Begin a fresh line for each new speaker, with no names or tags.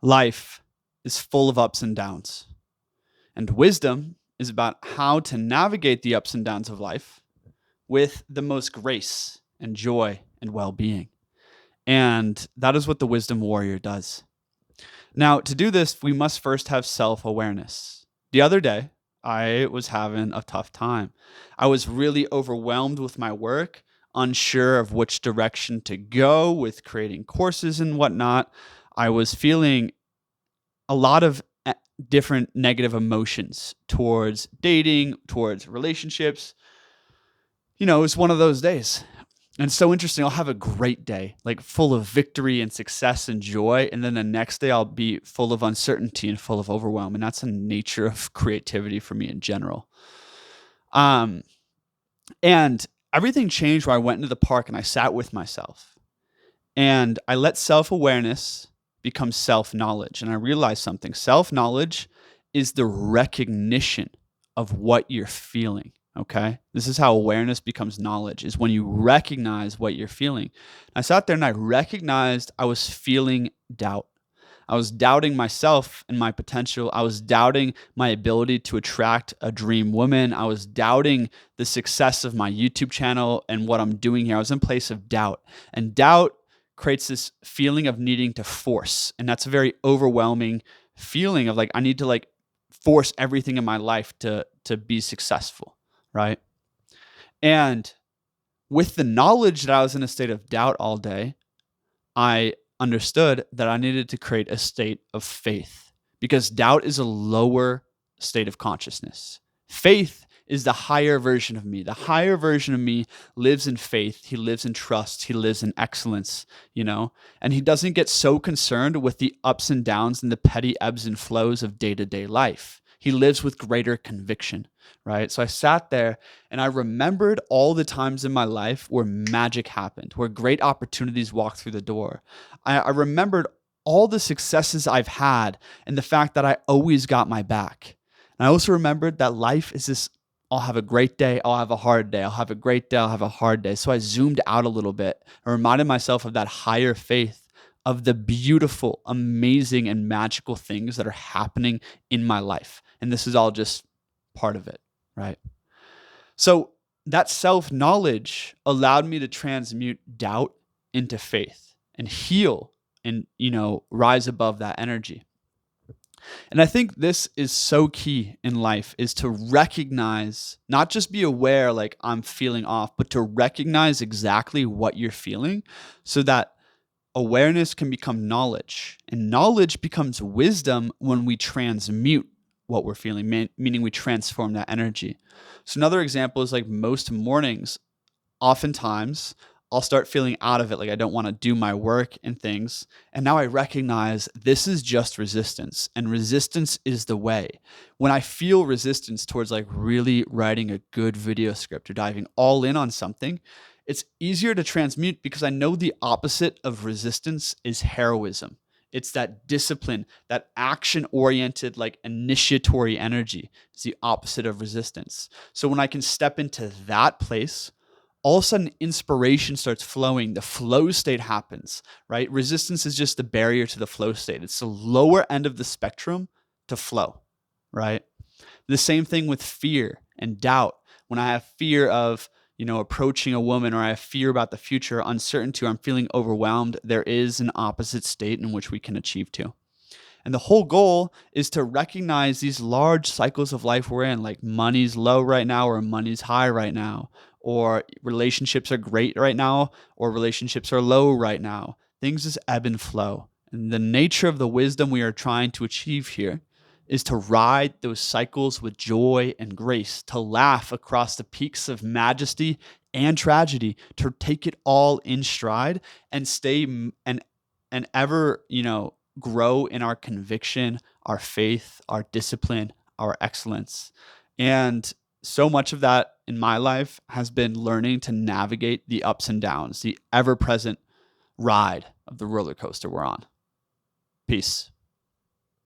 Life is full of ups and downs, and wisdom is about how to navigate the ups and downs of life with the most grace and joy and well being. And that is what the wisdom warrior does. Now, to do this, we must first have self awareness. The other day, I was having a tough time. I was really overwhelmed with my work, unsure of which direction to go with creating courses and whatnot. I was feeling a lot of different negative emotions towards dating, towards relationships. It was one of those days. And it's so interesting. I'll have a great day, like full of victory and success and joy. And then the next day, I'll be full of uncertainty and full of overwhelm. And that's the nature of creativity for me in general. Um, and everything changed when I went into the park and I sat with myself. And I let self awareness become self knowledge. And I realized something: self knowledge is the recognition of what you're feeling. Okay. This is how awareness becomes knowledge, is when you recognize what you're feeling. I sat there and I recognized I was feeling doubt. I was doubting myself and my potential. I was doubting my ability to attract a dream woman. I was doubting the success of my YouTube channel and what I'm doing here. I was in a place of doubt. And doubt creates this feeling of needing to force. And that's a very overwhelming feeling of like, I need to like force everything in my life to be successful, right? And with the knowledge that I was in a state of doubt all day, I understood that I needed to create a state of faith, because doubt is a lower state of consciousness. Faith is the higher version of me. The higher version of me lives in faith. He lives in trust. He lives in excellence, and he doesn't get so concerned with the ups and downs and the petty ebbs and flows of day-to-day life. He lives with greater conviction, right? So I sat there and I remembered all the times in my life where magic happened, where great opportunities walked through the door. I remembered all the successes I've had and the fact that I always got my back. And I also remembered that life is this: I'll have a great day, I'll have a hard day, I'll have a great day, I'll have a hard day. So I zoomed out a little bit and reminded myself of that higher faith, of the beautiful, amazing, and magical things that are happening in my life. And this is all just part of it, right? So that self-knowledge allowed me to transmute doubt into faith and heal and, rise above that energy. And I think this is so key in life, is to recognize, not just be aware like I'm feeling off, but to recognize exactly what you're feeling so that awareness can become knowledge, and knowledge becomes wisdom when we transmute what we're feeling, meaning we transform that energy. So another example is like most mornings, oftentimes I'll start feeling out of it, like I don't want to do my work and things. And now I recognize this is just resistance, and resistance is the way. When I feel resistance towards like really writing a good video script or diving all in on something, it's easier to transmute because I know the opposite of resistance is heroism. It's that discipline, that action oriented, like initiatory energy. It's the opposite of resistance. So when I can step into that place, all of a sudden inspiration starts flowing. The flow state happens, right? Resistance is just the barrier to the flow state. It's the lower end of the spectrum to flow, right? The same thing with fear and doubt. When I have fear of, approaching a woman, or I have fear about the future, uncertainty, or I'm feeling overwhelmed, there is an opposite state in which we can achieve to. And the whole goal is to recognize these large cycles of life we're in, like money's low right now or money's high right now, or relationships are great right now or relationships are low right now. Things just ebb and flow. And the nature of the wisdom we are trying to achieve here is to ride those cycles with joy and grace, to laugh across the peaks of majesty and tragedy, to take it all in stride and stay and ever, grow in our conviction, our faith, our discipline, our excellence. And so much of that in my life has been learning to navigate the ups and downs, the ever present ride of the roller coaster we're on. Peace.